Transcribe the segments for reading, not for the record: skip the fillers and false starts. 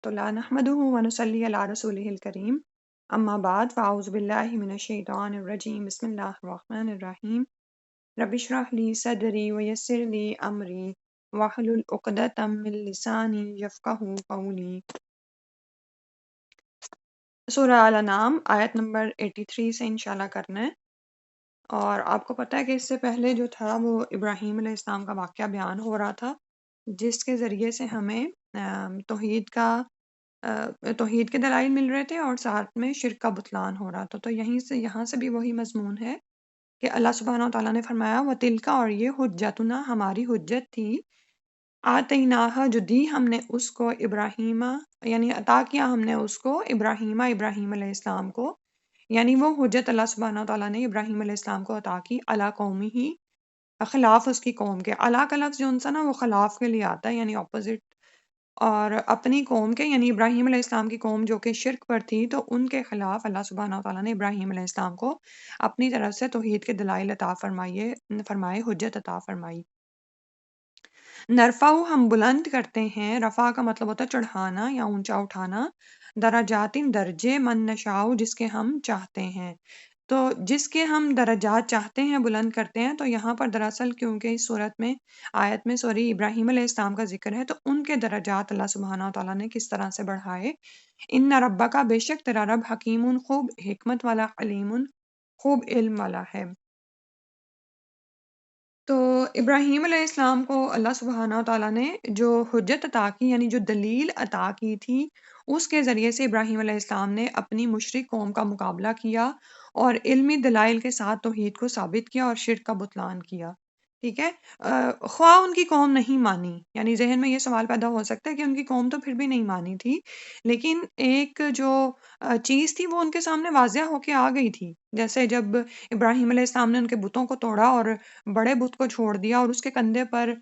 الله نحمده ونصلي على رسوله الكريم أما بعد فأعوذ بالله من الشيطان الرجيم بسم الله الرحمن الرحيم رب اشرح لي صدري ويسر لي أمري واحلل عقدة من لساني يفقهوا قولي سورہ الانعام آیت نمبر 83 سے انشاءاللہ کرنا ہے۔ اور آپ کو پتہ ہے کہ اس سے پہلے جو تھا وہ ابراہیم علیہ السلام کا واقعہ بیان ہو رہا تھا، جس کے ذریعے سے ہمیں توحید کے دلائل مل رہے تھے اور ساتھ میں شرک کا بطلان ہو رہا تھا۔ تو یہاں سے بھی وہی مضمون ہے کہ اللہ سبحانہ و تعالیٰ نے فرمایا وہ تلکا، اور یہ حجتنا ہماری حجت تھی، آتیناہا جو دی ہم نے اس کو ابراہیم، یعنی عطا کیا ہم نے اس کو ابراہیم علیہ السلام کو، یعنی وہ حجت اللہ سبحانہ و تعالیٰ نے ابراہیم علیہ السلام کو عطا کی علی قومی ہی، خلاف اس کی قوم کے۔ علی کا لفظ جو انسا نا وہ خلاف کے لیے آتا ہے، یعنی اپوزٹ، اور اپنی قوم کے، یعنی ابراہیم علیہ السلام کی قوم جو کہ شرک پر تھی، تو ان کے خلاف اللہ سبحانہ و تعالیٰ نے ابراہیم علیہ السلام کو اپنی طرف سے توحید کے دلائل عطا فرمائے، حجت عطا فرمائی۔ نرفع ہم بلند کرتے ہیں، رفع کا مطلب ہوتا ہے چڑھانا یا اونچا اٹھانا، درجات درجے، من نشاء جس کے ہم چاہتے ہیں۔ تو جس کے ہم درجات چاہتے ہیں بلند کرتے ہیں، تو یہاں پر دراصل کیونکہ اس صورت میں آیت میں ابراہیم علیہ السلام کا ذکر ہے، تو ان کے درجات اللہ سبحانہ و تعالیٰ نے کس طرح سے بڑھائے۔ ان ربک کا بے شک تیرا رب حکیم خوب حکمت والا، علیم خوب علم والا ہے۔ تو ابراہیم علیہ السلام کو اللہ سبحانہ و تعالیٰ نے جو حجت عطا کی، یعنی جو دلیل عطا کی تھی، اس کے ذریعے سے ابراہیم علیہ السلام نے اپنی مشرک قوم کا مقابلہ کیا اور علمی دلائل کے ساتھ توحید کو ثابت کیا اور شرک کا بطلان کیا۔ ٹھیک ہے، خواہ ان کی قوم نہیں مانی، یعنی ذہن میں یہ سوال پیدا ہو سکتا ہے کہ ان کی قوم تو پھر بھی نہیں مانی تھی، لیکن ایک جو چیز تھی وہ ان کے سامنے واضح ہو کے آ گئی تھی، جیسے جب ابراہیم علیہ السلام نے ان کے بتوں کو توڑا اور بڑے بت کو چھوڑ دیا اور اس کے کندھے پر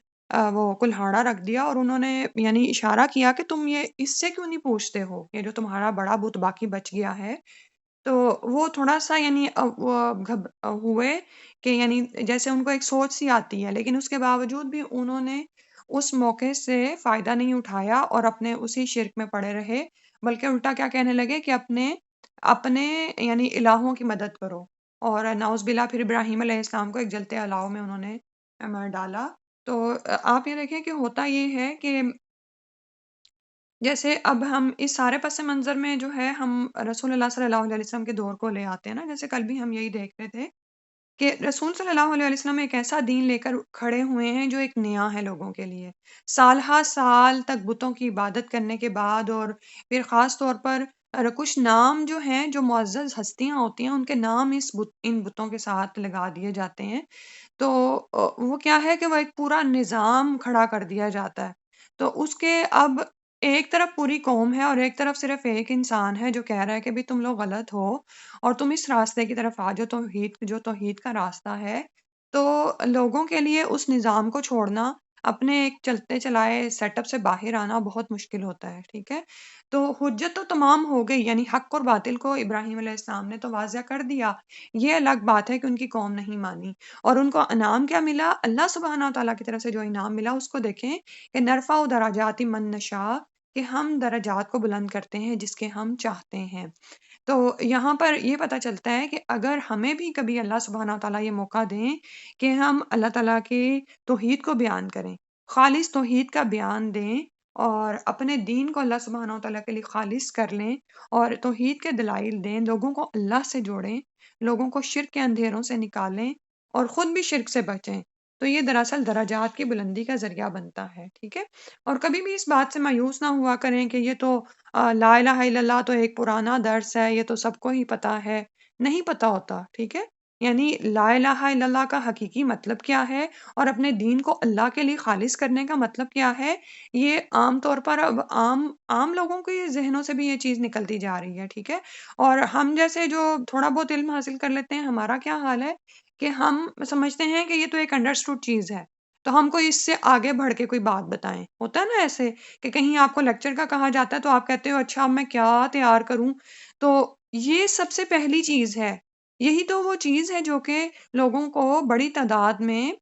وہ کلہاڑا رکھ دیا، اور انہوں نے یعنی اشارہ کیا کہ تم یہ اس سے کیوں نہیں پوچھتے ہو، یہ جو تمہارا بڑا بت باقی بچ گیا ہے۔ تو وہ تھوڑا سا یعنی وہ ہوئے کہ یعنی جیسے ان کو ایک سوچ سی آتی ہے، لیکن اس کے باوجود بھی انہوں نے اس موقع سے فائدہ نہیں اٹھایا اور اپنے اسی شرک میں پڑے رہے، بلکہ الٹا کیا کہنے لگے کہ اپنے اپنے یعنی الہوں کی مدد کرو، اور نعوذ باللہ پھر ابراہیم علیہ السلام کو ایک جلتے الاؤ میں انہوں نے مار ڈالا۔ تو آپ یہ دیکھیں کہ ہوتا یہ ہے کہ جیسے اب ہم اس سارے پس منظر میں جو ہے ہم رسول اللہ صلی اللہ علیہ وسلم کے دور کو لے آتے ہیں نا، جیسے کل بھی ہم یہی دیکھ رہے تھے کہ رسول صلی اللہ علیہ وسلم ایک ایسا دین لے کر کھڑے ہوئے ہیں جو ایک نیا ہے لوگوں کے لیے، سال ہا سال تک بتوں کی عبادت کرنے کے بعد، اور پھر خاص طور پر کچھ نام جو ہیں، جو معزز ہستیاں ہوتی ہیں، ان کے نام ان بتوں کے ساتھ لگا دیے جاتے ہیں، تو وہ کیا ہے کہ وہ ایک پورا نظام کھڑا کر دیا جاتا ہے۔ تو اس کے اب ایک طرف پوری قوم ہے اور ایک طرف صرف ایک انسان ہے جو کہہ رہا ہے کہ بھی تم لوگ غلط ہو اور تم اس راستے کی طرف آ جاؤ، جو توحید کا راستہ ہے۔ تو لوگوں کے لیے اس نظام کو چھوڑنا، اپنے ایک چلتے چلائے سیٹ اپ سے باہر آنا بہت مشکل ہوتا ہے۔ ٹھیک ہے، تو حجت تو تمام ہو گئی، یعنی حق اور باطل کو ابراہیم علیہ السلام نے تو واضح کر دیا، یہ الگ بات ہے کہ ان کی قوم نہیں مانی۔ اور ان کو انعام کیا ملا؟ اللہ سبحانہ و تعالیٰ کی طرف سے جو انعام ملا اس کو دیکھیں کہ نرفع درجات من نشاء، کہ ہم درجات کو بلند کرتے ہیں جس کے ہم چاہتے ہیں۔ تو یہاں پر یہ پتہ چلتا ہے کہ اگر ہمیں بھی کبھی اللہ سبحانہ و تعالیٰ یہ موقع دیں کہ ہم اللہ تعالیٰ کی توحید کو بیان کریں، خالص توحید کا بیان دیں اور اپنے دین کو اللہ سبحانہ و تعالیٰ کے لیے خالص کر لیں اور توحید کے دلائل دیں، لوگوں کو اللہ سے جوڑیں، لوگوں کو شرک کے اندھیروں سے نکالیں اور خود بھی شرک سے بچیں، تو یہ دراصل درجات کی بلندی کا ذریعہ بنتا ہے۔ ٹھیک ہے، اور کبھی بھی اس بات سے مایوس نہ ہوا کریں کہ یہ تو لا الہ الا اللہ تو ایک پرانا درس ہے، یہ تو سب کو ہی پتا ہے، نہیں پتا ہوتا۔ ٹھیک ہے، یعنی لا الہ الا اللہ کا حقیقی مطلب کیا ہے اور اپنے دین کو اللہ کے لیے خالص کرنے کا مطلب کیا ہے، یہ عام طور پر اب عام لوگوں کے ذہنوں سے بھی یہ چیز نکلتی جا رہی ہے۔ ٹھیک ہے، اور ہم جیسے جو تھوڑا بہت علم حاصل کر لیتے ہیں، ہمارا کیا حال ہے کہ ہم سمجھتے ہیں کہ یہ تو ایک انڈرسٹوڈ چیز ہے، تو ہم کو اس سے آگے بڑھ کے کوئی بات بتائیں۔ ہوتا ہے نا ایسے کہ کہیں آپ کو لیکچر کا کہا جاتا ہے تو آپ کہتے ہو اچھا اب میں کیا تیار کروں، تو یہ سب سے پہلی چیز ہے، یہی تو وہ چیز ہے جو کہ لوگوں کو بڑی تعداد میں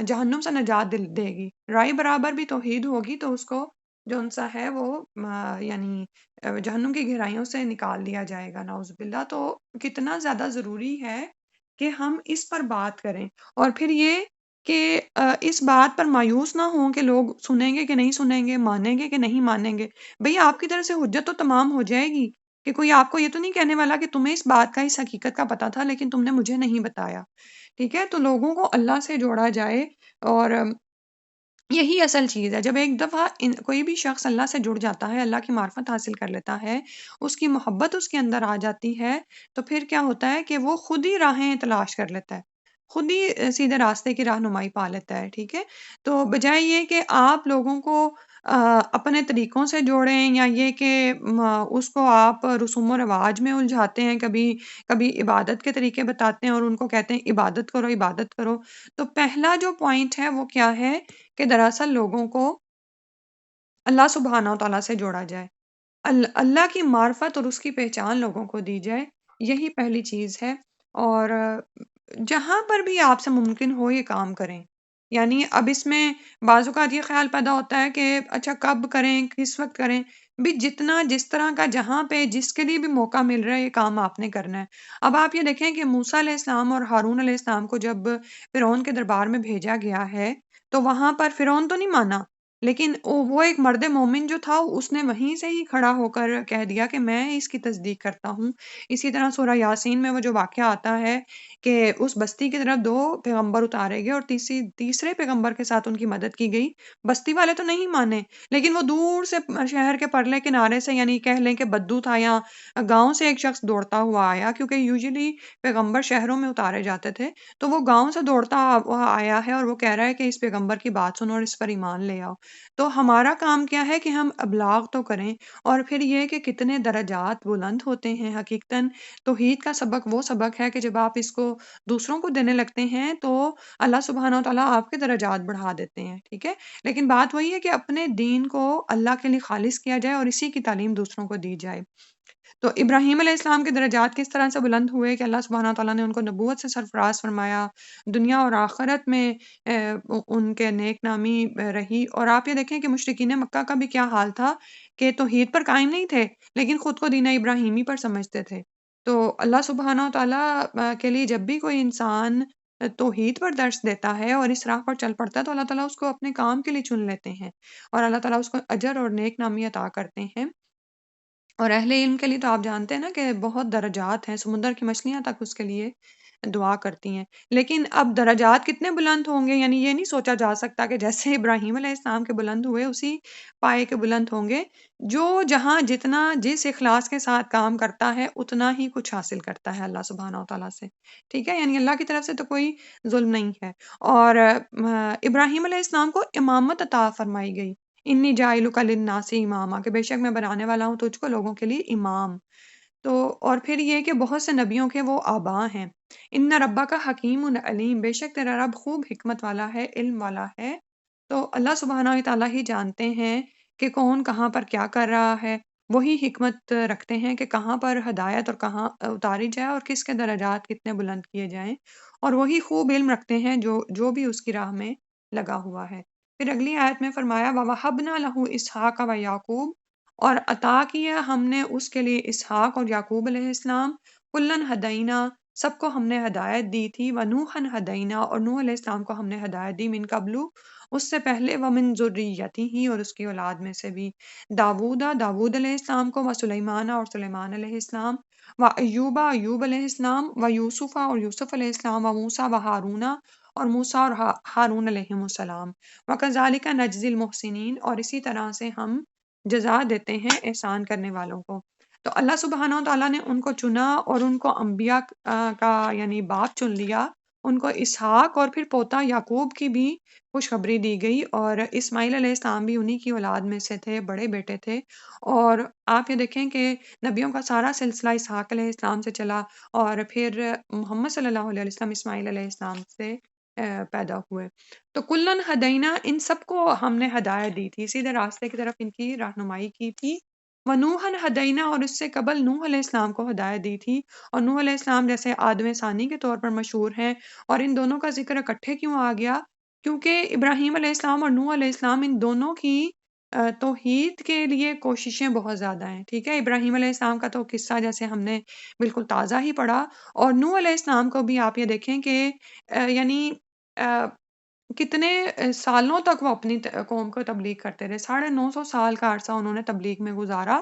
جہنم سے نجات دے گی۔ رائے برابر بھی توحید ہوگی تو اس کو جو ان سا ہے وہ یعنی جہنم کی گہرائیوں سے نکال دیا جائے گا، نعوذ باللہ۔ تو کتنا زیادہ ضروری ہے کہ ہم اس پر بات کریں، اور پھر یہ کہ اس بات پر مایوس نہ ہوں کہ لوگ سنیں گے کہ نہیں سنیں گے، مانیں گے کہ نہیں مانیں گے۔ بھئی آپ کی طرف سے حجت تو تمام ہو جائے گی کہ کوئی آپ کو یہ تو نہیں کہنے والا کہ تمہیں اس بات کا، اس حقیقت کا پتا تھا لیکن تم نے مجھے نہیں بتایا، ٹھیک ہے؟ تو لوگوں کو اللہ سے جوڑا جائے، اور یہی اصل چیز ہے۔ جب ایک دفعہ کوئی بھی شخص اللہ سے جڑ جاتا ہے، اللہ کی معرفت حاصل کر لیتا ہے، اس کی محبت اس کے اندر آ جاتی ہے، تو پھر کیا ہوتا ہے کہ وہ خود ہی راہیں تلاش کر لیتا ہے، خود ہی سیدھے راستے کی رہنمائی پا لیتا ہے، ٹھیک ہے؟ تو بجائے یہ کہ آپ لوگوں کو اپنے طریقوں سے جوڑیں، یا یہ کہ اس کو آپ رسوم و رواج میں الجھاتے ہیں، کبھی کبھی عبادت کے طریقے بتاتے ہیں اور ان کو کہتے ہیں عبادت کرو عبادت کرو۔ تو پہلا جو پوائنٹ ہے وہ کیا ہے کہ دراصل لوگوں کو اللہ سبحانہ و تعالیٰ سے جوڑا جائے، اللہ کی معرفت اور اس کی پہچان لوگوں کو دی جائے، یہی پہلی چیز ہے۔ اور جہاں پر بھی آپ سے ممکن ہو یہ کام کریں، یعنی اب اس میں بعض اوقات یہ خیال پیدا ہوتا ہے کہ اچھا کب کریں، کس وقت کریں، بھی جتنا جس طرح کا جہاں پہ جس کے لیے بھی موقع مل رہا ہے یہ کام آپ نے کرنا ہے۔ اب آپ یہ دیکھیں کہ موسیٰ علیہ السلام اور ہارون علیہ السلام کو جب فرعون کے دربار میں بھیجا گیا ہے، تو وہاں پر فرعون تو نہیں مانا، لیکن وہ ایک مرد مومن جو تھا اس نے وہیں سے ہی کھڑا ہو کر کہہ دیا کہ میں اس کی تصدیق کرتا ہوں۔ اسی طرح سورہ یاسین میں وہ جو واقعہ آتا ہے کہ اس بستی کی طرف 2 پیغمبر اتارے گئے اور تیسرے پیغمبر کے ساتھ ان کی مدد کی گئی۔ بستی والے تو نہیں مانے، لیکن وہ دور سے شہر کے پرلے کنارے سے، یعنی کہہ لیں کہ بدو تھا یا گاؤں سے ایک شخص دوڑتا ہوا آیا، کیونکہ یوزلی پیغمبر شہروں میں اتارے جاتے تھے، تو وہ گاؤں سے دوڑتا ہوا آیا ہے اور وہ کہہ رہا ہے کہ اس پیغمبر کی بات سنو اور اس پر ایمان لے آؤ۔ تو ہمارا کام کیا ہے کہ ہم ابلاغ تو کریں، اور پھر یہ کہ کتنے درجات بلند ہوتے ہیں حقیقتاً۔ توحید کا سبق وہ سبق ہے کہ جب آپ اس کو دوسروں کو دینے لگتے ہیں تو اللہ سبحانہ و تعالیٰ آپ کے درجات بڑھا دیتے ہیں، ٹھیک ہے؟ لیکن بات وہی ہے کہ اپنے دین کو اللہ کے لیے خالص کیا جائے اور اسی کی تعلیم دوسروں کو دی جائے۔ تو ابراہیم علیہ السلام کے درجات کس طرح سے بلند ہوئے کہ اللہ سبحانہ تعالیٰ نے ان کو نبوت سے سرفراز فرمایا، دنیا اور آخرت میں ان کے نیک نامی رہی۔ اور آپ یہ دیکھیں کہ مشرکین مکہ کا بھی کیا حال تھا کہ توحید پر قائم نہیں تھے، لیکن خود کو دین ابراہیمی پر سمجھتے تھے۔ تو اللہ سبحانہ تعالیٰ کے لیے جب بھی کوئی انسان توحید پر درس دیتا ہے اور اس راہ پر چل پڑتا ہے تو اللہ تعالیٰ اس کو اپنے کام کے لیے چن لیتے ہیں، اور اللہ تعالیٰ اس کو اجر اور نیک نامی عطا کرتے ہیں۔ اور اہل علم کے لیے تو آپ جانتے ہیں نا کہ بہت درجات ہیں، سمندر کی مچھلیاں تک اس کے لیے دعا کرتی ہیں۔ لیکن اب درجات کتنے بلند ہوں گے، یعنی یہ نہیں سوچا جا سکتا کہ جیسے ابراہیم علیہ السلام کے بلند ہوئے اسی پائے کے بلند ہوں گے۔ جو جہاں جتنا جس اخلاص کے ساتھ کام کرتا ہے اتنا ہی کچھ حاصل کرتا ہے اللہ سبحانہ و تعالیٰ سے، ٹھیک ہے؟ یعنی اللہ کی طرف سے تو کوئی ظلم نہیں ہے۔ اور ابراہیم علیہ السلام کو امامت عطا فرمائی گئی، انی جائلک للناس اماما، کہ بے شک میں بنانے والا ہوں تجھ کو لوگوں کے لیے امام۔ تو اور پھر یہ کہ بہت سے نبیوں کے وہ آبا ہیں۔ ان ربک حکیم علیم، بے شک تیرا رب خوب حکمت والا ہے، علم والا ہے۔ تو اللہ سبحانہ و تعالیٰ ہی جانتے ہیں کہ کون کہاں پر کیا کر رہا ہے، وہی حکمت رکھتے ہیں کہ کہاں پر ہدایت اور کہاں اتاری جائے اور کس کے درجات کتنے بلند کیے جائیں، اور وہی خوب علم رکھتے ہیں جو بھی اس کی راہ میں لگا ہوا ہے۔ پھر اگلی آیت میں فرمایا وَوَهَبْنَا لَهُ إِسْحَاقَ وَيَعْقُوبَ، اور عطا کیا ہم نے اس کے لیے اسحاق اور یعقوب علیہ السلام، کلن ہدینا، سب کو ہم نے ہدایت دی تھی، ونوحن ہدینا، اور نوح علیہ السلام کو ہم نے ہدایت دی، من قبلو، اس سے پہلے، ومن ذریتی ہی، اور اس کی اولاد میں سے بھی، داود علیہ السلام کو، وسلیمان، اور سلیمان علیہ السلام، و ایوبا، ایوب علیہ السلام، و یوسف، اور یوسف علیہ السلام، و موسیٰ و ہارون، اور موسیٰ اور ہارون علیہ السلام، وکذالک نجزی المحسنین، اور اسی طرح سے ہم جزا دیتے ہیں احسان کرنے والوں کو۔ تو اللہ سبحانہ و تعالیٰ نے ان کو چنا اور ان کو انبیاء کا یعنی باپ چن لیا، ان کو اسحاق اور پھر پوتا یعقوب کی بھی خوشخبری دی گئی، اور اسماعیل علیہ السلام بھی انہی کی اولاد میں سے تھے، بڑے بیٹے تھے۔ اور آپ یہ دیکھیں کہ نبیوں کا سارا سلسلہ اسحاق علیہ السلام سے چلا، اور پھر محمد صلی اللہ علیہ وسلم اسماعیل علیہ السلام سے پیدا ہوئے۔ تو کلن ہدینا، ان سب کو ہم نے ہدایت دی تھی، سیدھے راستے کی طرف ان کی رہنمائی کی تھی۔ ونوحن ہدینا، اور اس سے قبل نوح علیہ السلام کو ہدایت دی تھی، اور نوح علیہ السلام جیسے آدم ثانی کے طور پر مشہور ہیں۔ اور ان دونوں کا ذکر اکٹھے کیوں آ گیا؟ کیونکہ ابراہیم علیہ السلام اور نوح علیہ السلام ان دونوں کی توحید کے لیے کوششیں بہت زیادہ ہیں، ٹھیک ہے؟ ابراہیم علیہ السلام کا تو قصہ جیسے ہم نے بالکل تازہ ہی پڑھا، اور نوح علیہ السلام کو بھی آپ یہ دیکھیں کہ یعنی آ کتنے سالوں تک وہ اپنی قوم کو تبلیغ کرتے رہے، 950 سال کا عرصہ انہوں نے تبلیغ میں گزارا،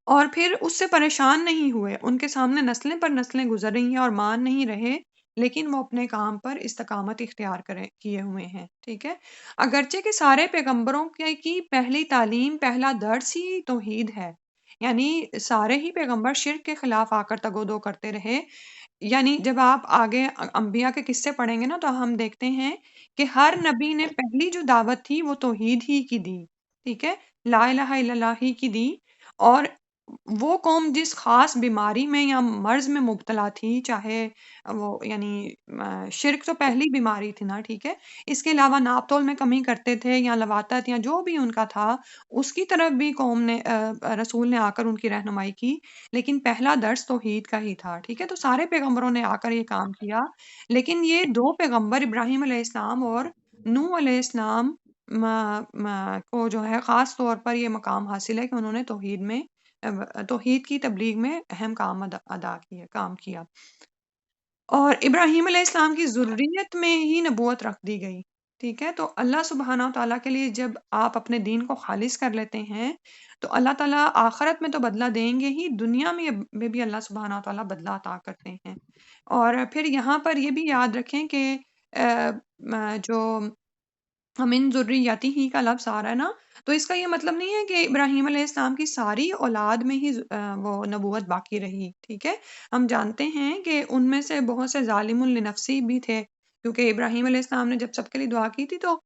اور پھر اس سے پریشان نہیں ہوئے، ان کے سامنے نسلیں پر نسلیں گزر رہی ہیں اور مان نہیں رہے، لیکن وہ اپنے کام پر استقامت اختیار کیے ہوئے ہیں، ٹھیک ہے؟ اگرچہ کہ سارے پیغمبروں کی پہلی تعلیم، پہلا درس ہی توحید ہے، یعنی سارے ہی پیغمبر شرک کے خلاف آ کر تگودو کرتے رہے، یعنی جب آپ آگے انبیاء کے قصے پڑھیں گے نا تو ہم دیکھتے ہیں کہ ہر نبی نے پہلی جو دعوت تھی وہ توحید ہی کی دی، ٹھیک ہے؟ لا الہ الا اللہ ہی کی دی، اور وہ قوم جس خاص بیماری میں یا مرض میں مبتلا تھی، چاہے وہ یعنی شرک تو پہلی بیماری تھی نا، ٹھیک ہے؟ اس کے علاوہ ناپ تول میں کمی کرتے تھے یا لواطت یا جو بھی ان کا تھا، اس کی طرف بھی قوم نے رسول نے آ کر ان کی رہنمائی کی، لیکن پہلا درس توحید کا ہی تھا، ٹھیک ہے؟ تو سارے پیغمبروں نے آ کر یہ کام کیا، لیکن یہ دو پیغمبر ابراہیم علیہ السلام اور نوح علیہ السلام کو جو ہے خاص طور پر یہ مقام حاصل ہے کہ انہوں نے توحید کی تبلیغ میں اہم کام ادا کیا، کام کیا، اور ابراہیم علیہ السلام کی ذریت میں ہی نبوت رکھ دی گئی، ٹھیک ہے؟ تو اللہ سبحانہ تعالیٰ کے لیے جب آپ اپنے دین کو خالص کر لیتے ہیں تو اللہ تعالیٰ آخرت میں تو بدلہ دیں گے ہی، دنیا میں بھی اللہ سبحانہ تعالیٰ بدلہ عطا کرتے ہیں، اور پھر یہاں پر یہ بھی یاد رکھیں کہ جو من ذریتی ہی کا لفظ آ رہا ہے نا، تو اس کا یہ مطلب نہیں ہے کہ ابراہیم علیہ السلام کی ساری اولاد میں ہی وہ نبوت باقی رہی، ٹھیک ہے؟ ہم جانتے ہیں کہ ان میں سے بہت سے ظالم لنفسی بھی تھے، کیونکہ ابراہیم علیہ السلام نے جب سب کے لیے دعا کی تھی تو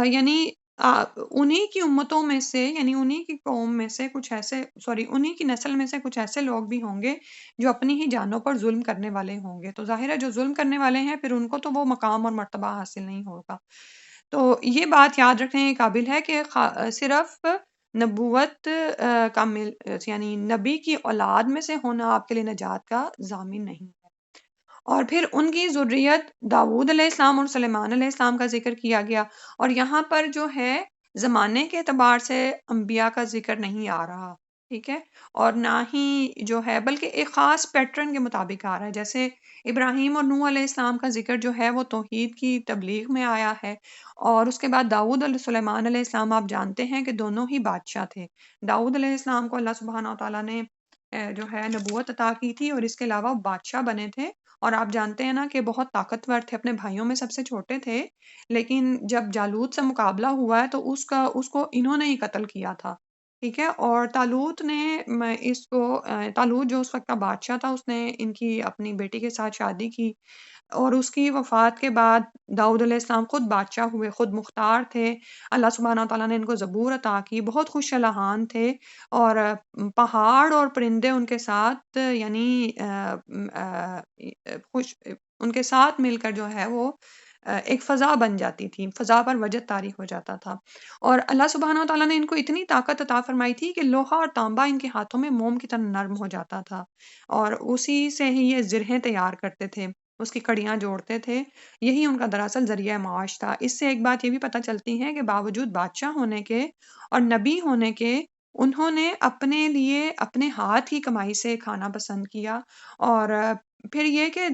یعنی انہی کی امتوں میں سے، یعنی انہی کی قوم میں سے کچھ ایسے، سوری انہی کی نسل میں سے کچھ ایسے لوگ بھی ہوں گے جو اپنی ہی جانوں پر ظلم کرنے والے ہوں گے، تو ظاہر ہے جو ظلم کرنے والے ہیں پھر ان کو تو وہ مقام اور مرتبہ حاصل نہیں ہوگا، تو یہ بات یاد رکھنے کے قابل ہے کہ صرف نبوت یعنی نبی کی اولاد میں سے ہونا آپ کے لیے نجات کا ضامن نہیں ہے، اور پھر ان کی ذریت داؤد علیہ السلام اور سلیمان علیہ السلام کا ذکر کیا گیا، اور یہاں پر جو ہے زمانے کے اعتبار سے انبیاء کا ذکر نہیں آ رہا، ٹھیک ہے؟ اور نہ ہی جو ہے بلکہ ایک خاص پیٹرن کے مطابق آ رہا ہے، جیسے ابراہیم اور نوح علیہ السلام کا ذکر جو ہے وہ توحید کی تبلیغ میں آیا ہے، اور اس کے بعد داؤد اور سلیمان علیہ السلام آپ جانتے ہیں کہ دونوں ہی بادشاہ تھے، داؤد علیہ السلام کو اللہ سبحانہ تعالیٰ نے جو ہے نبوت عطا کی تھی، اور اس کے علاوہ وہ بادشاہ بنے تھے، اور آپ جانتے ہیں نا کہ بہت طاقتور تھے، اپنے بھائیوں میں سب سے چھوٹے تھے، لیکن جب جالوت سے مقابلہ ہوا ہے تو اس کو انہوں نے ہی قتل کیا تھا، ٹھیک ہے؟ اور طالوت نے طالوت جو اس وقت کا بادشاہ تھا، اس نے ان کی اپنی بیٹی کے ساتھ شادی کی، اور اس کی وفات کے بعد داؤد علیہ السلام خود بادشاہ ہوئے، خود مختار تھے، اللہ سبحانہ تعالیٰ نے ان کو زبور عطا کی، بہت خوش الحان تھے، اور پہاڑ اور پرندے ان کے ساتھ یعنی خوش ان کے ساتھ مل کر جو ہے وہ ایک فضا بن جاتی تھی، فضا پر وجد طاری ہو جاتا تھا، اور اللہ سبحانہ تعالیٰ نے ان کو اتنی طاقت عطا فرمائی تھی کہ لوہا اور تانبا ان کے ہاتھوں میں موم کی طرح نرم ہو جاتا تھا، اور اسی سے ہی یہ زرہیں تیار کرتے تھے، اس کی کڑیاں جوڑتے تھے، یہی ان کا دراصل ذریعہ معاش تھا۔ اس سے ایک بات یہ بھی پتہ چلتی ہے کہ باوجود بادشاہ ہونے کے اور نبی ہونے کے، انہوں نے اپنے لیے اپنے ہاتھ کی کمائی سے کھانا پسند کیا، اور پھر یہ کہ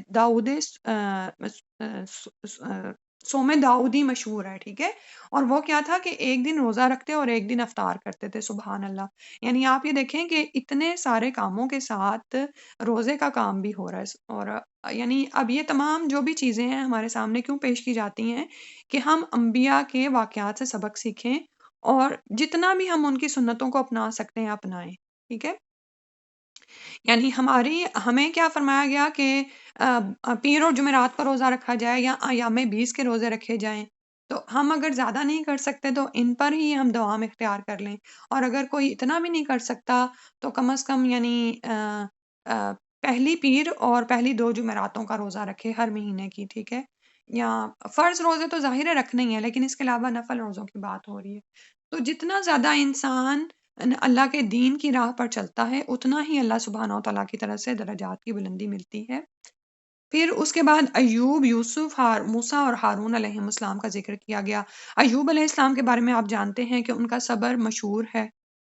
سوم داؤدی مشہور ہے، ٹھیک ہے؟ اور وہ کیا تھا کہ ایک دن روزہ رکھتے اور ایک دن افطار کرتے تھے، سبحان اللہ، یعنی آپ یہ دیکھیں کہ اتنے سارے کاموں کے ساتھ روزے کا کام بھی ہو رہا ہے، اور یعنی اب یہ تمام جو بھی چیزیں ہیں ہمارے سامنے کیوں پیش کی جاتی ہیں کہ ہم انبیاء کے واقعات سے سبق سیکھیں، اور جتنا بھی ہم ان کی سنتوں کو اپنا سکتے ہیں اپنائیں، ٹھیک ہے؟ یعنی ہمیں کیا فرمایا گیا کہ پیر اور جمعرات کا روزہ رکھا جائے یا ایام 20 کے روزے رکھے جائیں، تو ہم اگر زیادہ نہیں کر سکتے تو ان پر ہی ہم دوام اختیار کر لیں، اور اگر کوئی اتنا بھی نہیں کر سکتا تو کم از کم یعنی آ، پہلی پیر اور پہلی 2 جمعراتوں کا روزہ رکھے ہر مہینے کی، ٹھیک ہے؟ یا فرض روزے تو ظاہر ہے رکھنے ہی ہیں، لیکن اس کے علاوہ نفل روزوں کی بات ہو رہی ہے، تو جتنا زیادہ انسان اللہ کے دین کی راہ پر چلتا ہے اتنا ہی اللہ سبحانہ و تعالیٰ کی طرف سے درجات کی بلندی ملتی ہے۔ پھر اس کے بعد ایوب، یوسف، موسیٰ اور ہارون علیہ السلام کا ذکر کیا گیا۔ ایوب علیہ السلام کے بارے میں آپ جانتے ہیں کہ ان کا صبر مشہور ہے،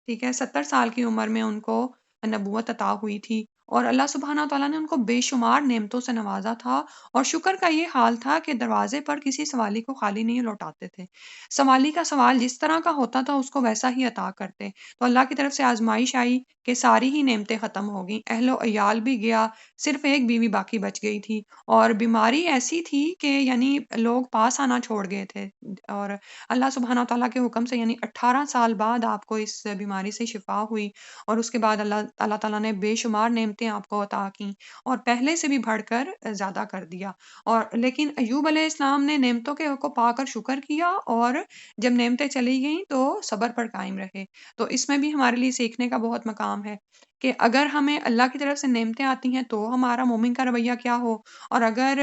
ٹھیک ہے؟ 70 سال کی عمر میں ان کو نبوت عطا ہوئی تھی، اور اللہ سبحانہ تعالیٰ نے ان کو بے شمار نعمتوں سے نوازا تھا، اور شکر کا یہ حال تھا کہ دروازے پر کسی سوالی کو خالی نہیں لوٹاتے تھے۔ سوالی کا سوال جس طرح کا ہوتا تھا اس کو ویسا ہی عطا کرتے۔ تو اللہ کی طرف سے آزمائش آئی کہ ساری ہی نعمتیں ختم ہو گئیں، اہل و عیال بھی گیا، صرف ایک بیوی باقی بچ گئی تھی، اور بیماری ایسی تھی کہ یعنی لوگ پاس آنا چھوڑ گئے تھے، اور اللہ سبحانہ تعالیٰ کے حکم سے یعنی 18 سال بعد آپ کو اس بیماری سے شفا ہوئی، اور اس کے بعد اللہ تعالیٰ نے بے شمار نعمتیں آپ کو عطا کیں، اور پہلے سے بھی بڑھ کر زیادہ کر دیا۔ اور لیکن ایوب علیہ السلام نے نعمتوں کو پا کر شکر کیا، اور جب نعمتیں چلی گئیں تو صبر پر قائم رہے۔ تو اس میں بھی ہمارے لیے سیکھنے کا بہت مقام ہے کہ اگر ہمیں اللہ کی طرف سے نعمتیں آتی ہیں تو ہمارا مومن کا رویہ کیا ہو، اور اگر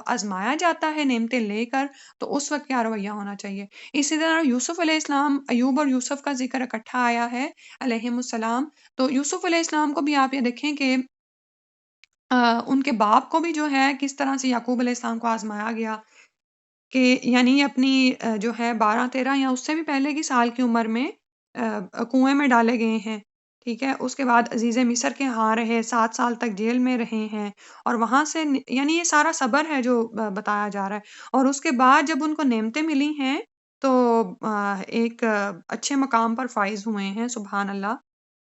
آزمایا جاتا ہے نعمتیں لے کر تو اس وقت کیا رویہ ہونا چاہیے۔ اسی طرح یوسف علیہ السلام، ایوب اور یوسف کا ذکر اکٹھا آیا ہے علیہم السلام۔ تو یوسف علیہ السلام کو بھی آپ یہ دیکھیں کہ ان کے باپ کو بھی جو ہے کس طرح سے یعقوب علیہ السلام کو آزمایا گیا، کہ یعنی اپنی جو ہے 12-13 یا اس سے بھی پہلے کی سال کی عمر میں کنویں میں ڈالے گئے ہیں، ٹھیک ہے؟ اس کے بعد عزیز مصر کے ہاں رہے، 7 سال تک جیل میں رہے ہیں، اور وہاں سے یعنی یہ سارا صبر ہے جو بتایا جا رہا ہے، اور اس کے بعد جب ان کو نعمتیں ملی ہیں تو ایک اچھے مقام پر فائز ہوئے ہیں، سبحان اللہ۔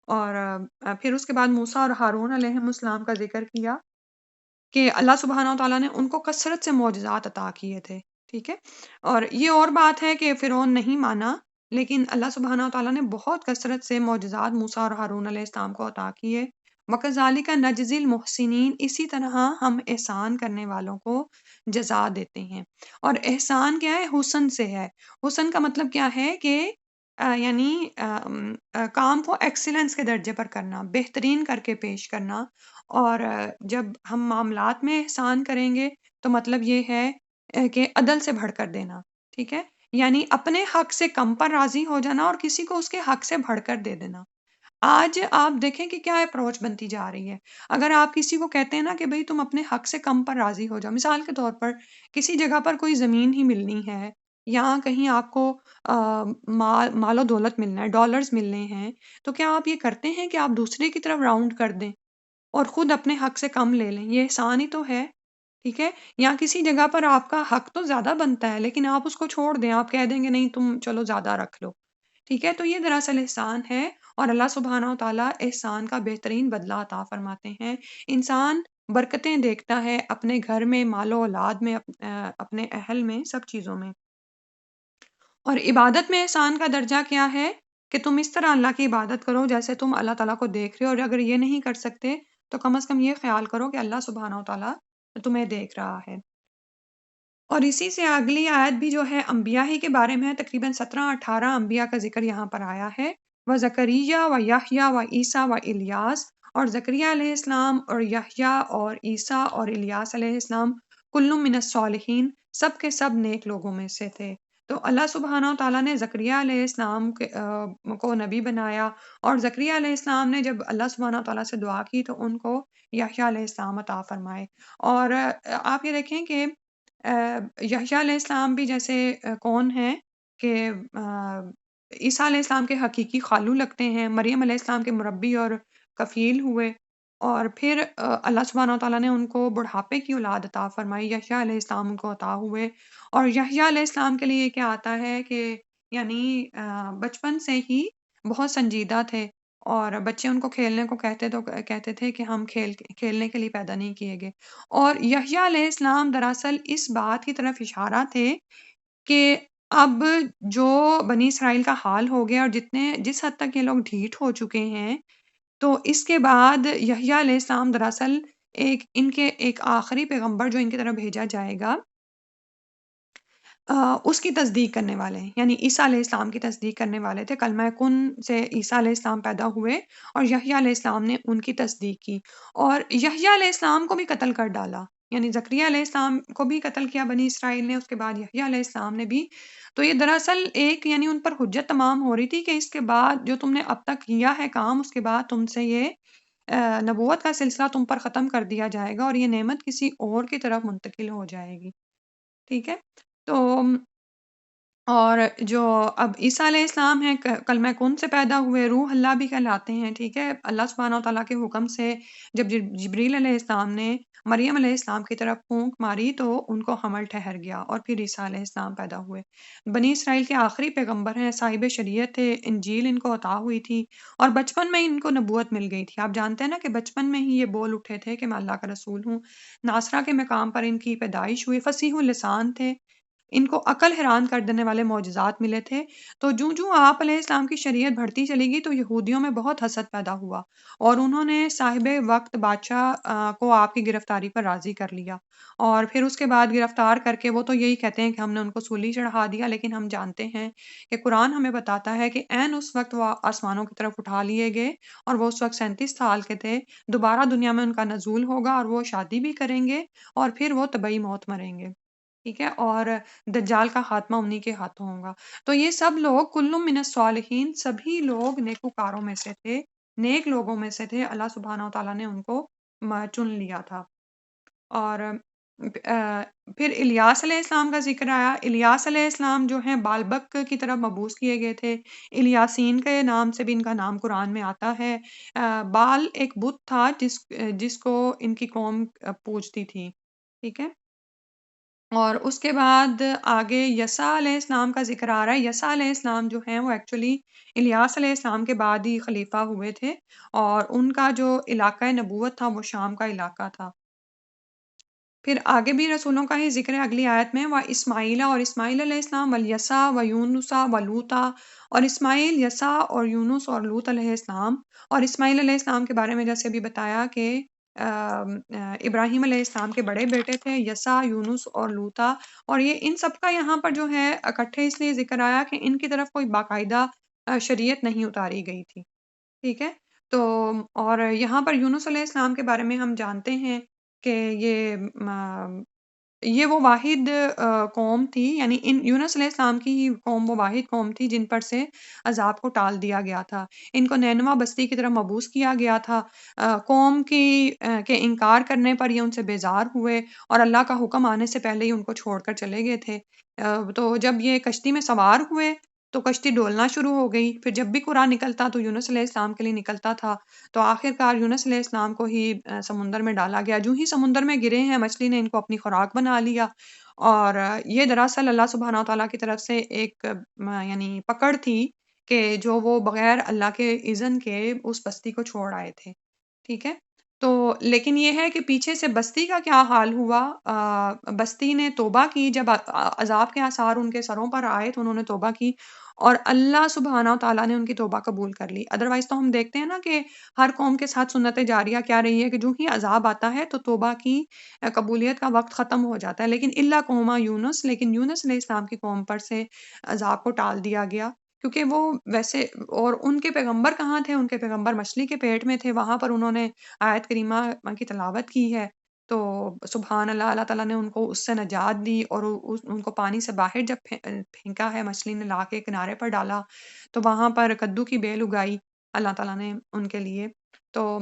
اور پھر اس کے بعد موسیٰ اور ہارون علیہ السلام کا ذکر کیا کہ اللہ سبحانہ وتعالیٰ نے ان کو کثرت سے معجزات عطا کیے تھے، ٹھیک ہے؟ اور یہ اور بات ہے کہ فرعون نہیں مانا، لیکن اللہ سبحانہ وتعالیٰ نے بہت کثرت سے معجزات موسیٰ اور ہارون علیہ السلام کو عطا کیے۔ وَكَذَلِكَ نَجْزِي الْمُحْسِنِينَ، اسی طرح ہم احسان کرنے والوں کو جزا دیتے ہیں۔ اور احسان کیا ہے؟ حسن سے ہے۔ حسن کا مطلب کیا ہے کہ یعنی کام کو ایکسیلنس کے درجے پر کرنا، بہترین کر کے پیش کرنا، اور جب ہم معاملات میں احسان کریں گے تو مطلب یہ ہے کہ عدل سے بڑھ کر دینا، ٹھیک ہے؟ یعنی اپنے حق سے کم پر راضی ہو جانا اور کسی کو اس کے حق سے بڑھ کر دے دینا۔ آج آپ دیکھیں کہ کیا اپروچ بنتی جا رہی ہے۔ اگر آپ کسی کو کہتے ہیں نا کہ بھئی تم اپنے حق سے کم پر راضی ہو جاؤ، مثال کے طور پر کسی جگہ پر کوئی زمین ہی ملنی ہے، یا کہیں آپ کو مال و دولت ملنا ہے، ڈالرز ملنے ہیں، تو کیا آپ یہ کرتے ہیں کہ آپ دوسرے کی طرف راؤنڈ کر دیں اور خود اپنے حق سے کم لے لیں؟ یہ احسان ہی تو ہے، ٹھیک ہے؟ یا کسی جگہ پر آپ کا حق تو زیادہ بنتا ہے لیکن آپ اس کو چھوڑ دیں، آپ کہہ دیں گے نہیں تم چلو زیادہ رکھ لو، ٹھیک ہے؟ تو یہ دراصل احسان ہے، اور اللہ سبحانہ و تعالیٰ احسان کا بہترین بدلہ عطا فرماتے ہیں۔ انسان برکتیں دیکھتا ہے اپنے گھر میں، مال و اولاد میں، اپنے اہل میں، سب چیزوں میں۔ اور عبادت میں احسان کا درجہ کیا ہے؟ کہ تم اس طرح اللہ کی عبادت کرو جیسے تم اللہ تعالیٰ کو دیکھ رہے ہو، اور اگر یہ نہیں کر سکتے تو کم از کم یہ خیال کرو کہ اللہ سبحانہ و تعالیٰ تمہیں دیکھ رہا ہے۔ اور اسی سے اگلی آیت بھی جو ہے انبیاء ہی کے بارے میں ہے، تقریباً 17-18 انبیاء کا ذکر یہاں پر آیا ہے۔ وَزَكَرِيَّا وَيَحْيَا وَعِيسَىٰ وَإِلْيَاسَ، اور زکریا علیہ السلام اور یحییٰ اور عیسیٰ اور الیاس علیہ السلام، کل من الصالحین، سب کے سب نیک لوگوں میں سے تھے۔ تو اللہ سبحانہ و تعالیٰ نے زکریا علیہ السلام کو نبی بنایا، اور زکریا علیہ السلام نے جب اللہ سبحانہ و تعالیٰ سے دعا کی تو ان کو یحییٰ علیہ السلام عطا فرمائے۔ اور آپ یہ دیکھیں کہ یحییٰ علیہ السلام بھی جیسے کون ہیں کہ عیسیٰ علیہ السلام کے حقیقی خالو لگتے ہیں، مریم علیہ السلام کے مربی اور کفیل ہوئے، اور پھر اللہ سبحانہ و تعالیٰ نے ان کو بڑھاپے کی اولاد عطا فرمائی، یحییٰ علیہ السلام ان کو عطا ہوئے۔ اور یحییٰ علیہ السلام کے لیے کیا آتا ہے کہ یعنی بچپن سے ہی بہت سنجیدہ تھے، اور بچے ان کو کھیلنے کو کہتے تھے کہ ہم کھیلنے کے لیے پیدا نہیں کیے گئے۔ اور یحییٰ علیہ السلام دراصل اس بات کی طرف اشارہ تھے کہ اب جو بنی اسرائیل کا حال ہو گیا، اور جس حد تک یہ لوگ ڈھیٹ ہو چکے ہیں، تو اس کے بعد یحییٰ علیہ السلام دراصل ان کے ایک آخری پیغمبر جو ان کی طرف بھیجا جائے گا، اس کی تصدیق کرنے والے ہیں، یعنی عیسیٰ علیہ السلام کی تصدیق کرنے والے تھے۔ کلمہ کن سے عیسیٰ علیہ السلام پیدا ہوئے، اور یحییٰ علیہ السلام نے ان کی تصدیق کی، اور یحییٰ علیہ السلام کو بھی قتل کر ڈالا، یعنی زکریا علیہ السلام کو بھی قتل کیا بنی اسرائیل نے، اس کے بعد یحییٰ علیہ السلام نے بھی۔ تو یہ دراصل ایک یعنی ان پر حجت تمام ہو رہی تھی کہ اس کے بعد جو تم نے اب تک کیا ہے کام، اس کے بعد تم سے یہ نبوت کا سلسلہ تم پر ختم کر دیا جائے گا اور یہ نعمت کسی اور کی طرف منتقل ہو جائے گی، ٹھیک ہے؟ تو اور جو اب عیسیٰ علیہ السلام ہیں کلمہ کن سے پیدا ہوئے، روح اللہ بھی کہلاتے ہیں، ٹھیک ہے؟ اللہ سبحانہ و تعالیٰ کے حکم سے جب جبریل علیہ السلام نے مریم علیہ السلام کی طرف پھونک ماری تو ان کو حمل ٹھہر گیا اور پھر عیسیٰ علیہ السلام پیدا ہوئے۔ بنی اسرائیل کے آخری پیغمبر ہیں، صاحب شریعت تھے، انجیل ان کو عطا ہوئی تھی اور بچپن میں ان کو نبوت مل گئی تھی۔ آپ جانتے ہیں نا کہ بچپن میں ہی یہ بول اٹھے تھے کہ میں اللہ کا رسول ہوں۔ ناصرہ کے مقام پر ان کی پیدائش ہوئی، فصیح اللسان تھے، ان کو عقل حیران کر دینے والے معجزات ملے تھے۔ تو جوں جوں آپ علیہ السلام کی شریعت بڑھتی چلی گئی تو یہودیوں میں بہت حسد پیدا ہوا اور انہوں نے صاحب وقت بادشاہ کو آپ کی گرفتاری پر راضی کر لیا اور پھر اس کے بعد گرفتار کر کے وہ تو یہی کہتے ہیں کہ ہم نے ان کو سولی چڑھا دیا، لیکن ہم جانتے ہیں کہ قرآن ہمیں بتاتا ہے کہ عین اس وقت وہ آسمانوں کی طرف اٹھا لیے گئے اور وہ اس وقت 37 سال کے تھے۔ دوبارہ دنیا میں ان کا نزول ہوگا اور وہ شادی بھی کریں گے اور پھر وہ طبعی موت مریں گے، ٹھیک ہے؟ اور دجال کا خاتمہ انہی کے ہاتھوں ہوگا۔ تو یہ سب لوگ کل من الصالحین، سبھی لوگ نیکوکاروں میں سے تھے، نیک لوگوں میں سے تھے، اللہ سبحانہ و تعالیٰ نے ان کو چن لیا تھا۔ اور پھر الیاس علیہ السلام کا ذکر آیا۔ الیاس علیہ السلام جو ہیں بالبک کی طرف مبعوث کیے گئے تھے، الیاسین کے نام سے بھی ان کا نام قرآن میں آتا ہے۔ بال ایک بت تھا جس کو ان کی قوم پوجتی تھی، ٹھیک ہے؟ اور اس کے بعد آگے یسع علیہ السلام کا ذکر آ رہا ہے۔ یسع علیہ السلام جو ہیں وہ ایکچولی الیاس علیہ السلام کے بعد ہی خلیفہ ہوئے تھے اور ان کا جو علاقہ نبوت تھا وہ شام کا علاقہ تھا۔ پھر آگے بھی رسولوں کا ہی ذکر ہے اگلی آیت میں، اسماعیل اور اسماعیل علیہ السلام والیسع و یونسا و لوطا، اور اسماعیل، یسع اور یونس اور لوط علیہ السلام۔ اور اسماعیل علیہ السلام کے بارے میں جیسے ابھی بتایا کہ ابراہیم علیہ السلام کے بڑے بیٹے تھے یسع، یونس اور لوطا، اور یہ ان سب کا یہاں پر جو ہے اکٹھے اس لیے ذکر آیا کہ ان کی طرف کوئی باقاعدہ شریعت نہیں اتاری گئی تھی، ٹھیک ہے؟ تو اور یہاں پر یونس علیہ السلام کے بارے میں ہم جانتے ہیں کہ یہ وہ واحد قوم تھی، یعنی ان یونس علیہ السلام کی ہی قوم وہ واحد قوم تھی جن پر سے عذاب کو ٹال دیا گیا تھا۔ ان کو نینوا بستی کی طرف مبعوث کیا گیا تھا۔ قوم کی کے انکار کرنے پر یہ ان سے بیزار ہوئے اور اللہ کا حکم آنے سے پہلے ہی ان کو چھوڑ کر چلے گئے تھے۔ تو جب یہ کشتی میں سوار ہوئے تو کشتی ڈولنا شروع ہو گئی، پھر جب بھی قرآن نکلتا تو یونس علیہ السلام کے لیے نکلتا تھا، تو آخر کار یونس علیہ السلام کو ہی سمندر میں ڈالا گیا۔ جو ہی سمندر میں گرے ہیں مچھلی نے ان کو اپنی خوراک بنا لیا، اور یہ دراصل اللہ سبحانہ و تعالیٰ کی طرف سے ایک یعنی پکڑ تھی کہ جو وہ بغیر اللہ کے اذن کے اس بستی کو چھوڑ آئے تھے، ٹھیک ہے؟ تو لیکن یہ ہے کہ پیچھے سے بستی کا کیا حال ہوا؟ بستی نے توبہ کی، جب عذاب کے آثار ان کے سروں پر آئے تو انہوں نے توبہ کی اور اللہ سبحانہ و تعالیٰ نے ان کی توبہ قبول کر لی۔ ادروائز تو ہم دیکھتے ہیں نا کہ ہر قوم کے ساتھ سنت جاریہ کیا رہی ہے کہ جو ہی عذاب آتا ہے تو توبہ کی قبولیت کا وقت ختم ہو جاتا ہے، لیکن الا قوم یونس، لیکن یونس علیہ السلام کی قوم پر سے عذاب کو ٹال دیا گیا، کیونکہ وہ ویسے، اور ان کے پیغمبر کہاں تھے؟ ان کے پیغمبر مچھلی کے پیٹ میں تھے، وہاں پر انہوں نے آیت کریمہ کی تلاوت کی ہے، تو سبحان اللہ، اللہ تعالیٰ نے ان کو اس سے نجات دی اور ان کو پانی سے باہر جب پھینکا ہے، مچھلی نے لا کے کنارے پر ڈالا تو وہاں پر کدو کی بیل اگائی اللہ تعالیٰ نے ان کے لیے، تو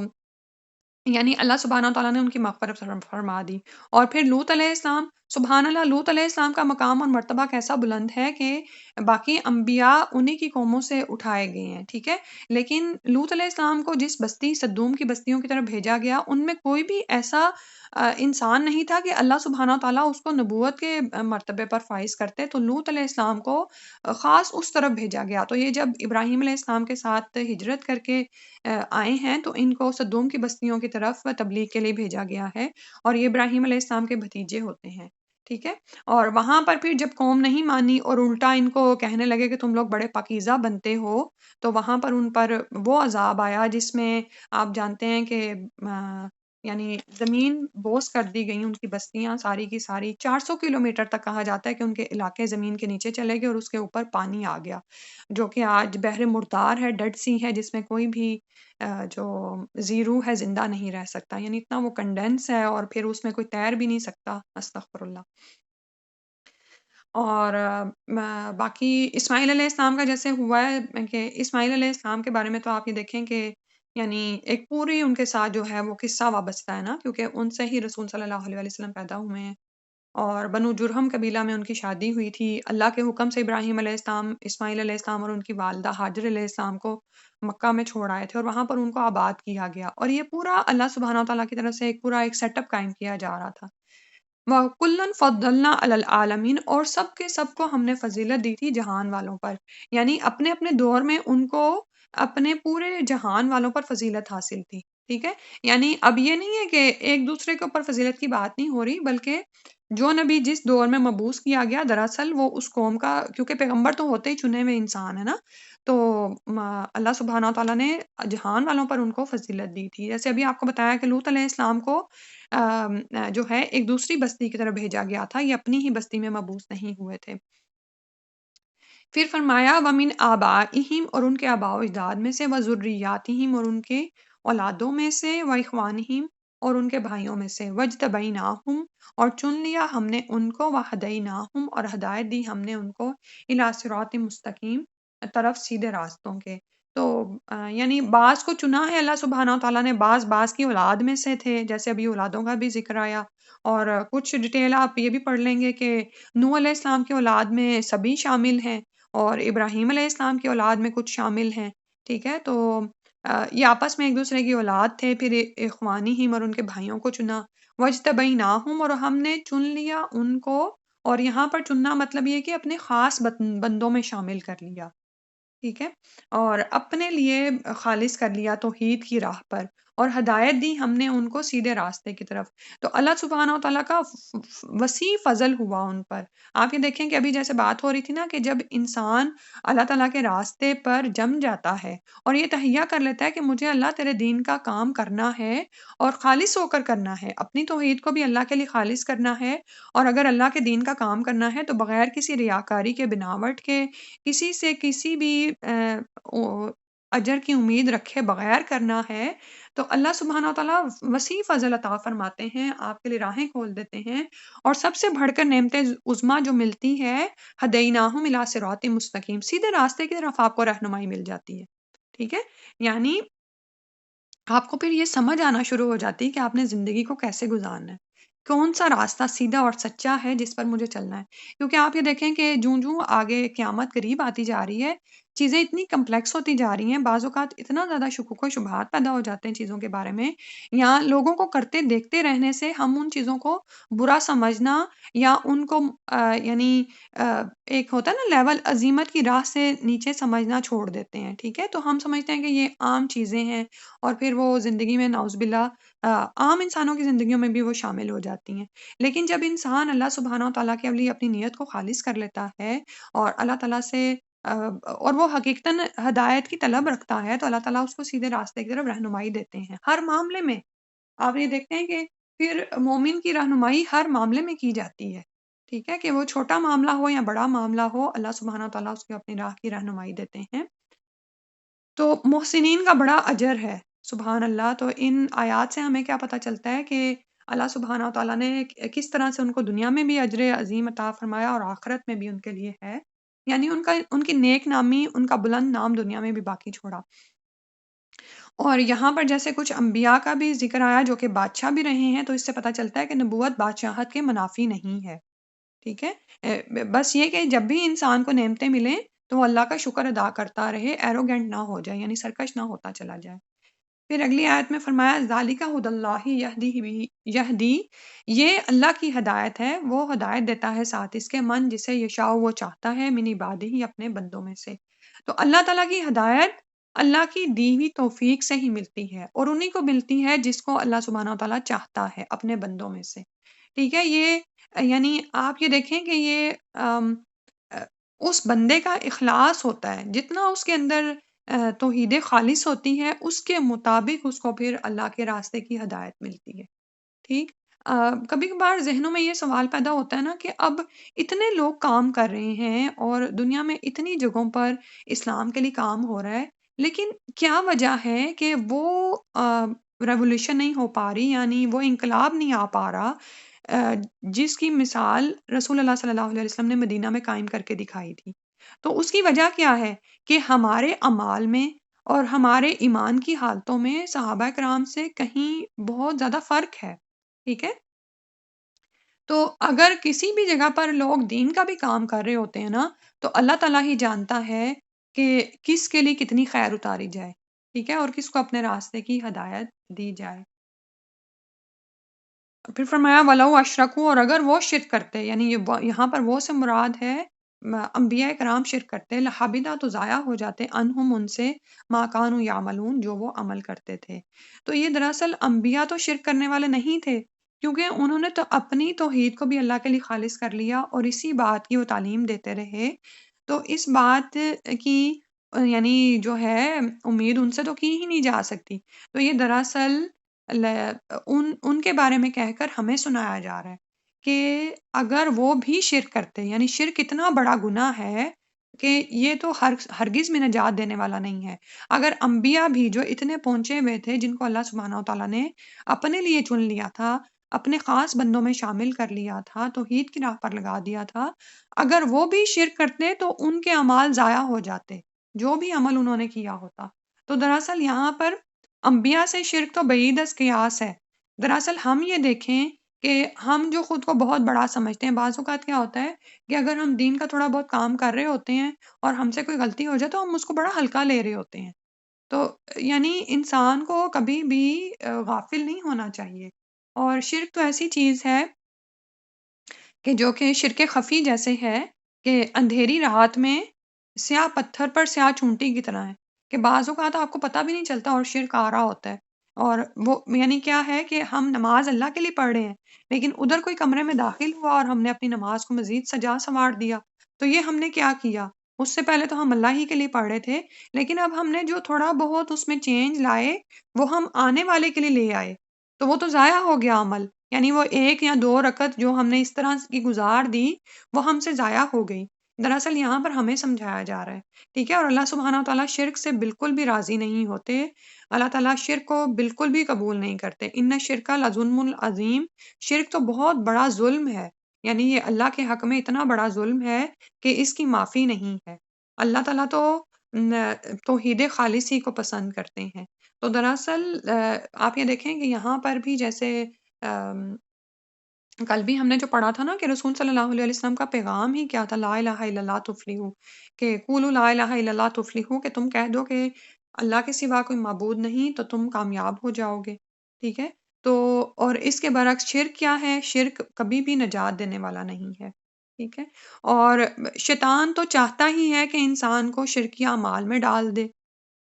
یعنی اللہ سبحانہ و تعالیٰ نے ان کی مغفرت فرما دی۔ اور پھر لوط علیہ السلام، سبحان اللہ، لوط علیہ السلام کا مقام اور مرتبہ کیسا بلند ہے کہ باقی انبیاء انہی کی قوموں سے اٹھائے گئے ہیں، ٹھیک ہے؟ لیکن لوط علیہ السلام کو جس بستی صدوم کی بستیوں کی طرف بھیجا گیا ان میں کوئی بھی ایسا انسان نہیں تھا کہ اللہ سبحانہ و تعالیٰ اس کو نبوت کے مرتبے پر فائز کرتے، تو لوط علیہ السلام کو خاص اس طرف بھیجا گیا۔ تو یہ جب ابراہیم علیہ السلام کے ساتھ ہجرت کر کے آئے ہیں تو ان کو صدوم کی بستیوں کی طرف تبلیغ کے لیے بھیجا گیا ہے، اور یہ ابراہیم علیہ السلام کے بھتیجے ہوتے ہیں، ٹھیک ہے؟ اور وہاں پر پھر جب قوم نہیں مانی اور الٹا ان کو کہنے لگے کہ تم لوگ بڑے پاکیزہ بنتے ہو، تو وہاں پر ان پر وہ عذاب آیا جس میں آپ جانتے ہیں کہ یعنی زمین بوس کر دی گئی، ان کی بستیاں ساری کی ساری 400 کلومیٹر تک کہا جاتا ہے کہ ان کے علاقے زمین کے نیچے چلے گئے اور اس کے اوپر پانی آ گیا، جو کہ آج بحر مردار ہے، ڈیڈ سی ہے، جس میں کوئی بھی جو زیرو ہے زندہ نہیں رہ سکتا، یعنی اتنا وہ کنڈینس ہے اور پھر اس میں کوئی تیر بھی نہیں سکتا، استغفر اللہ۔ اور باقی اسماعیل علیہ السلام کا جیسے ہوا ہے کہ اسماعیل علیہ السلام کے بارے میں تو آپ یہ دیکھیں کہ یعنی ایک پوری ان کے ساتھ جو ہے وہ قصہ وابستہ ہے نا، کیونکہ ان سے ہی رسول صلی اللہ علیہ وسلم پیدا ہوئے ہیں، اور بنو جرہم قبیلہ میں ان کی شادی ہوئی تھی۔ اللہ کے حکم سے ابراہیم علیہ السلام، اسماعیل علیہ السلام اور ان کی والدہ ہاجر علیہ السلام کو مکہ میں چھوڑ آئے تھے، اور وہاں پر ان کو آباد کیا گیا، اور یہ پورا اللہ سبحانہ وتعالیٰ کی طرف سے ایک پورا ایک سیٹ اپ قائم کیا جا رہا تھا۔ وَكُلًّا فَضَّلْنَا عَلَى الْعَالَمِينَ، اور سب کے سب کو ہم نے فضیلت دی تھی جہان والوں پر، یعنی اپنے اپنے دور میں ان کو اپنے پورے جہان والوں پر فضیلت حاصل تھی، ٹھیک ہے؟ یعنی اب یہ نہیں ہے کہ ایک دوسرے کے اوپر فضیلت کی بات نہیں ہو رہی، بلکہ جو نبی جس دور میں مبعوث کیا گیا دراصل وہ اس قوم کا، کیونکہ پیغمبر تو ہوتے ہی چنے ہوئے انسان ہے نا، تو اللہ سبحانہ تعالیٰ نے جہان والوں پر ان کو فضیلت دی تھی۔ جیسے ابھی آپ کو بتایا کہ لوط علیہ السلام کو جو ہے ایک دوسری بستی کی طرف بھیجا گیا تھا، یہ اپنی ہی بستی میں مبعوث نہیں ہوئے تھے۔ پھر فرمایا وَمِنْ آبائِهِمْ، اور ان کے آباء و اجداد میں سے، وَذُرِّيَّاتِهِمْ، اور ان کے اولادوں میں سے، وَإِخْوَانِهِمْ، اور ان کے بھائیوں میں سے، وَاجْتَبَيْنَاهُمْ، اور چن لیا ہم نے ان کو، وَهَدَيْنَاهُمْ، اور ہدایت دی ہم نے ان کو، إِلَىٰ صِرَاطٍ مستقیم، طرف سیدھے راستوں کے۔ تو یعنی بعض کو چنا ہے اللہ سبحانہ تعالیٰ نے، بعض کی اولاد میں سے تھے، جیسے ابھی اولادوں کا بھی ذکر آیا، اور کچھ ڈیٹیل آپ یہ بھی پڑھ لیں گے کہ نوح علیہ السلام کی اولاد میں سبھی شامل ہیں، اور ابراہیم علیہ السلام کی اولاد میں کچھ شامل ہیں، ٹھیک ہے؟ تو یہ آپس میں ایک دوسرے کی اولاد تھے، پھر اخوانہم، اور ان کے بھائیوں کو چنا، وجتبیناہم، اور ہم نے چن لیا ان کو، اور یہاں پر چننا مطلب یہ کہ اپنے خاص بندوں میں شامل کر لیا، ٹھیک ہے؟ اور اپنے لیے خالص کر لیا توحید کی راہ پر، اور ہدایت دی ہم نے ان کو سیدھے راستے کی طرف۔ تو اللہ سبحانہ و تعالیٰ کا وسیع فضل ہوا ان پر۔ آپ یہ دیکھیں کہ ابھی جیسے بات ہو رہی تھی نا کہ جب انسان اللہ تعالیٰ کے راستے پر جم جاتا ہے اور یہ تہیہ کر لیتا ہے کہ مجھے اللہ تیرے دین کا کام کرنا ہے اور خالص ہو کر کرنا ہے، اپنی توحید کو بھی اللہ کے لیے خالص کرنا ہے، اور اگر اللہ کے دین کا کام کرنا ہے تو بغیر کسی ریاکاری کے، بناوٹ کے، کسی سے کسی بھی اجر کی امید رکھے بغیر کرنا ہے، تو اللہ سبحانہ و تعالیٰ وسیع فضل عطا فرماتے ہیں، آپ کے لیے راہیں کھول دیتے ہیں، اور سب سے بڑھ کر نعمت عظمیٰ جو ملتی ہے، ہدیناہم الی صراط مستقیم، سیدھے راستے کی طرف آپ کو رہنمائی مل جاتی ہے، ٹھیک ہے؟ یعنی آپ کو پھر یہ سمجھ آنا شروع ہو جاتی ہے کہ آپ نے زندگی کو کیسے گزارنا ہے، کون سا راستہ سیدھا اور سچا ہے جس پر مجھے چلنا ہے، کیونکہ آپ یہ دیکھیں کہ جوں آگے قیامت قریب آتی جا رہی ہے، چیزیں اتنی کمپلیکس ہوتی جا رہی ہیں، بعض اوقات اتنا زیادہ شکوک و شبہات پیدا ہو جاتے ہیں چیزوں کے بارے میں، یا لوگوں کو کرتے دیکھتے رہنے سے ہم ان چیزوں کو برا سمجھنا، یا ان کو یعنی ایک ہوتا ہے نا لیول عظیمت کی راہ سے نیچے سمجھنا چھوڑ دیتے ہیں، ٹھیک ہے؟ تو ہم سمجھتے ہیں کہ یہ عام چیزیں ہیں، اور پھر وہ زندگی میں نعوذ باللہ عام انسانوں کی زندگیوں میں بھی وہ شامل ہو جاتی ہیں۔ لیکن جب انسان اللہ سبحانہ و تعالیٰ کے لیے اپنی نیت کو خالص کر لیتا ہے، اور اللہ تعالیٰ سے اور وہ حقیقتاً ہدایت کی طلب رکھتا ہے، تو اللہ تعالیٰ اس کو سیدھے راستے کی طرف رہنمائی دیتے ہیں ہر معاملے میں۔ آپ یہ دیکھتے ہیں کہ پھر مومن کی رہنمائی ہر معاملے میں کی جاتی ہے، ٹھیک ہے؟ کہ وہ چھوٹا معاملہ ہو یا بڑا معاملہ ہو، اللہ سبحانہ و تعالیٰ اس کو اپنی راہ کی رہنمائی دیتے ہیں۔ تو محسنین کا بڑا اجر ہے، سبحان اللہ۔ تو ان آیات سے ہمیں کیا پتہ چلتا ہے کہ اللہ سبحانہ و تعالیٰ نے کس طرح سے ان کو دنیا میں بھی اجر عظیم عطا فرمایا، اور آخرت میں بھی ان کے لیے ہے، یعنی ان کی نیک نامی، ان کا بلند نام دنیا میں بھی باقی چھوڑا۔ اور یہاں پر جیسے کچھ انبیاء کا بھی ذکر آیا جو کہ بادشاہ بھی رہے ہیں، تو اس سے پتہ چلتا ہے کہ نبوت بادشاہت کے منافی نہیں ہے، ٹھیک ہے؟ بس یہ کہ جب بھی انسان کو نعمتیں ملیں تو وہ اللہ کا شکر ادا کرتا رہے، ایروگینٹ نہ ہو جائے، یعنی سرکش نہ ہوتا چلا جائے۔ پھر اگلی آیت میں فرمایا ذالک ھدی اللہ یہدی، یہ اللہ کی ہدایت ہے، وہ ہدایت دیتا ہے ساتھ اس کے من جسے یشاء وہ چاہتا ہے، من عبادہ اپنے بندوں میں سے۔ تو اللہ تعالیٰ کی ہدایت اللہ کی دی ہوئی توفیق سے ہی ملتی ہے، اور انہی کو ملتی ہے جس کو اللہ سبحانہ و تعالیٰ چاہتا ہے اپنے بندوں میں سے، ٹھیک ہے؟ یہ یعنی آپ یہ دیکھیں کہ یہ آ، اس بندے کا اخلاص ہوتا ہے، جتنا اس کے اندر توحید خالص ہوتی ہے، اس کے مطابق اس کو پھر اللہ کے راستے کی ہدایت ملتی ہے، ٹھیک؟ کبھی کبھار ذہنوں میں یہ سوال پیدا ہوتا ہے نا کہ اب اتنے لوگ کام کر رہے ہیں اور دنیا میں اتنی جگہوں پر اسلام کے لیے کام ہو رہا ہے، لیکن کیا وجہ ہے کہ وہ ریولیوشن نہیں ہو پا رہی، یعنی وہ انقلاب نہیں آ پا رہا جس کی مثال رسول اللہ صلی اللہ علیہ وسلم نے مدینہ میں قائم کر کے دکھائی تھی؟ تو اس کی وجہ کیا ہے کہ ہمارے اعمال میں اور ہمارے ایمان کی حالتوں میں صحابہ کرام سے کہیں بہت زیادہ فرق ہے، ٹھیک ہے؟ تو اگر کسی بھی جگہ پر لوگ دین کا بھی کام کر رہے ہوتے ہیں نا، تو اللہ تعالیٰ ہی جانتا ہے کہ کس کے لیے کتنی خیر اتاری جائے، ٹھیک ہے؟ اور کس کو اپنے راستے کی ہدایت دی جائے۔ پھر فرمایا وَلَوْ أَشْرَكُوا، اور اگر وہ شرک کرتے، یعنی یہاں پر وہ سے مراد ہے انبیاء کرام شرک کرتے، لَحَبِطَ، تو ضائع ہو جاتے، عنہم، ان سے، ما کانوا یعملون، جو وہ عمل کرتے تھے۔ تو یہ دراصل انبیاء تو شرک کرنے والے نہیں تھے، کیونکہ انہوں نے تو اپنی توحید کو بھی اللہ کے لیے خالص کر لیا اور اسی بات کی وہ تعلیم دیتے رہے۔ تو اس بات کی یعنی جو ہے امید ان سے تو کی ہی نہیں جا سکتی۔ تو یہ دراصل ان کے بارے میں کہہ کر ہمیں سنایا جا رہا ہے کہ اگر وہ بھی شرک کرتے، یعنی شرک اتنا بڑا گناہ ہے کہ یہ تو ہرگز میں نجات دینے والا نہیں ہے۔ اگر انبیاء بھی جو اتنے پہنچے ہوئے تھے، جن کو اللہ سبحانہ و تعالیٰ نے اپنے لیے چن لیا تھا، اپنے خاص بندوں میں شامل کر لیا تھا، توحید کی راہ پر لگا دیا تھا، اگر وہ بھی شرک کرتے تو ان کے اعمال ضائع ہو جاتے، جو بھی عمل انہوں نے کیا ہوتا۔ تو دراصل یہاں پر انبیاء سے شرک تو بعید از قیاس ہے۔ دراصل ہم یہ دیکھیں کہ ہم جو خود کو بہت بڑا سمجھتے ہیں، بعض اوقات کیا ہوتا ہے کہ اگر ہم دین کا تھوڑا بہت کام کر رہے ہوتے ہیں اور ہم سے کوئی غلطی ہو جائے تو ہم اس کو بڑا ہلکا لے رہے ہوتے ہیں۔ تو یعنی انسان کو کبھی بھی غافل نہیں ہونا چاہیے۔ اور شرک تو ایسی چیز ہے کہ جو کہ شرک خفی جیسے ہے کہ اندھیری رات میں سیاہ پتھر پر سیاہ چونٹی کی طرح ہے، کہ بعض اوقات آپ کو پتہ بھی نہیں چلتا اور شرک آ رہا ہوتا ہے۔ اور وہ یعنی کیا ہے کہ ہم نماز اللہ کے لیے پڑھ رہے ہیں، لیکن ادھر کوئی کمرے میں داخل ہوا اور ہم نے اپنی نماز کو مزید سجا سنوار دیا، تو یہ ہم نے کیا کیا؟ اس سے پہلے تو ہم اللہ ہی کے لیے پڑھ رہے تھے، لیکن اب ہم نے جو تھوڑا بہت اس میں چینج لائے، وہ ہم آنے والے کے لیے لے آئے، تو وہ تو ضائع ہو گیا عمل۔ یعنی وہ 1 یا 2 رکعت جو ہم نے اس طرح کی گزار دی، وہ ہم سے ضائع ہو گئی۔ دراصل یہاں پر ہمیں سمجھایا جا رہا ہے، ٹھیک ہے؟ اور اللہ سبحانہ و تعالیٰ شرک سے بالکل بھی راضی نہیں ہوتے۔ اللہ تعالیٰ شرک کو بالکل بھی قبول نہیں کرتے۔ ان الشرک لظلم عظیم، شرک تو بہت بڑا ظلم ہے، یعنی یہ اللہ کے حق میں اتنا بڑا ظلم ہے کہ اس کی معافی نہیں ہے۔ اللہ تعالیٰ تو توحید خالص ہی کو پسند کرتے ہیں۔ تو دراصل آپ یہ دیکھیں کہ یہاں پر بھی جیسے کل بھی ہم نے جو پڑھا تھا نا کہ رسول صلی اللہ علیہ وسلم کا پیغام ہی کیا تھا، لا الہ الا اللہ تفلحوا، کہ قولوا لا الہ الا اللہ تفلحوا، کہ تم کہہ دو کہ اللہ کے سوا کوئی معبود نہیں تو تم کامیاب ہو جاؤ گے، ٹھیک ہے؟ تو اور اس کے برعکس شرک کیا ہے؟ شرک کبھی بھی نجات دینے والا نہیں ہے، ٹھیک ہے؟ اور شیطان تو چاہتا ہی ہے کہ انسان کو شرکی اعمال میں ڈال دے،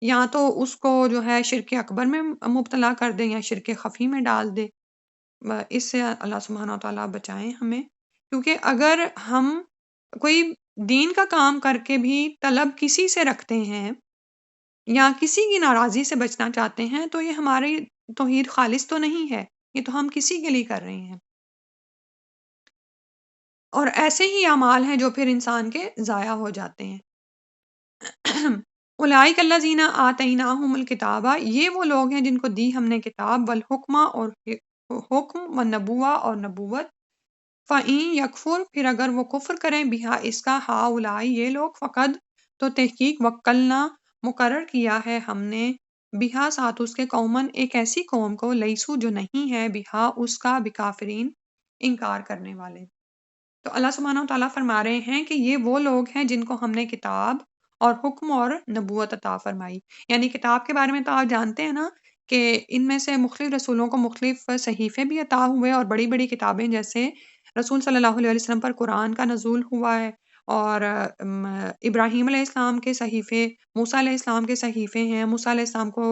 یا تو اس کو جو ہے شرک اکبر میں مبتلا کر دے یا شرک خفی میں ڈال دے۔ اس سے اللہ سبحانہ وتعالیٰ بچائیں ہمیں، کیونکہ اگر ہم کوئی دین کا کام کر کے بھی طلب کسی سے رکھتے ہیں یا کسی کی ناراضی سے بچنا چاہتے ہیں، تو یہ ہماری توحید خالص تو نہیں ہے، یہ تو ہم کسی کے لیے کر رہے ہیں۔ اور ایسے ہی اعمال ہیں جو پھر انسان کے ضائع ہو جاتے ہیں۔ اولئک الذین آتیناہم الکتاب، یہ وہ لوگ ہیں جن کو دی ہم نے کتاب، والحکمہ، اور حکم، والنبوہ، اور نبوت، فَإِن یکفر، پھر اگر وہ کفر کریں، بہا، اس کا، ہؤلاء، یہ لوگ، فقد، تو تحقیق، وکلنا، مقرر کیا ہے ہم نے، بہا، ساتھ اس کے، قومن، ایک ایسی قوم کو، لیسو، جو نہیں ہے، بہا، اس کا، بکافرین، انکار کرنے والے۔ تو اللہ سبحانہ و تعالیٰ فرما رہے ہیں کہ یہ وہ لوگ ہیں جن کو ہم نے کتاب اور حکم اور نبوت عطا فرمائی۔ یعنی کتاب کے بارے میں تو آپ جانتے ہیں نا کہ ان میں سے مختلف رسولوں کو مختلف صحیفے بھی عطا ہوئے، اور بڑی بڑی کتابیں جیسے رسول صلی اللہ علیہ وسلم پر قرآن کا نزول ہوا ہے، اور ابراہیم علیہ السلام کے صحیفے، موسیٰ علیہ السلام کے صحیفے ہیں، موسیٰ علیہ السلام کو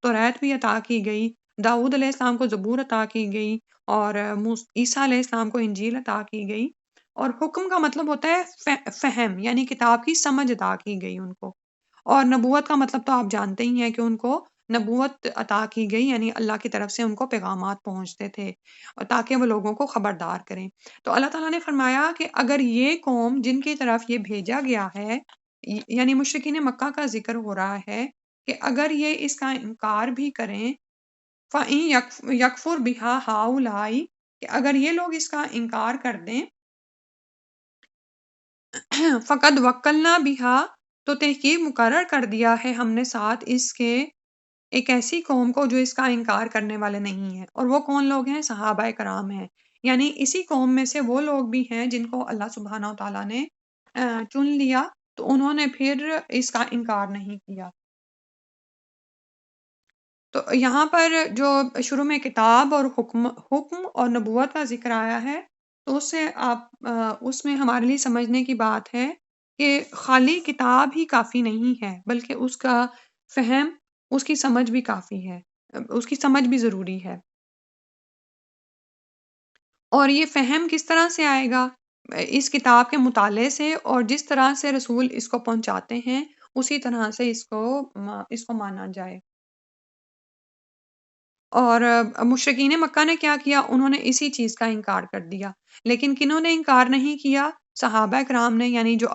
توریت بھی عطا کی گئی، داؤد علیہ السلام کو زبور عطا کی گئی، اور عیسیٰ علیہ السلام کو انجیل عطا کی گئی۔ اور حکم کا مطلب ہوتا ہے فہم، یعنی کتاب کی سمجھ عطا کی گئی ان کو۔ اور نبوت کا مطلب تو آپ جانتے ہی ہیں کہ ان کو نبوت عطا کی گئی، یعنی اللہ کی طرف سے ان کو پیغامات پہنچتے تھے اور تاکہ وہ لوگوں کو خبردار کریں۔ تو اللہ تعالیٰ نے فرمایا کہ اگر یہ قوم جن کی طرف یہ بھیجا گیا ہے، یعنی مشرکین مکہ کا ذکر ہو رہا ہے، کہ اگر یہ اس کا انکار بھی کریں، فَإِن یکفر بہا ہؤلاء، کہ اگر یہ لوگ اس کا انکار کر دیں، فقد وکلنا بہا، تو تحقیق مقرر کر دیا ہے ہم نے ساتھ اس کے ایک ایسی قوم کو جو اس کا انکار کرنے والے نہیں ہیں، اور وہ کون لوگ ہیں؟ صحابہ کرام ہیں۔ یعنی اسی قوم میں سے وہ لوگ بھی ہیں جن کو اللہ سبحانہ وتعالیٰ نے چن لیا، تو انہوں نے پھر اس کا انکار نہیں کیا۔ تو یہاں پر جو شروع میں کتاب اور حکم اور نبوت کا ذکر آیا ہے، تو اس سے اس میں ہمارے لیے سمجھنے کی بات ہے کہ خالی کتاب ہی کافی نہیں ہے، بلکہ اس کا فہم، اس کی سمجھ بھی کافی ہے، اس کی سمجھ بھی ضروری ہے۔ اور یہ فہم کس طرح سے آئے گا؟ اس کتاب کے مطالعے سے، اور جس طرح سے رسول اس کو پہنچاتے ہیں اسی طرح سے اس کو مانا جائے۔ اور مشرکین مکہ نے کیا کیا؟ انہوں نے اسی چیز کا انکار کر دیا۔ لیکن کنہوں نے انکار نہیں کیا؟ صحابہ کرام نے، یعنی جو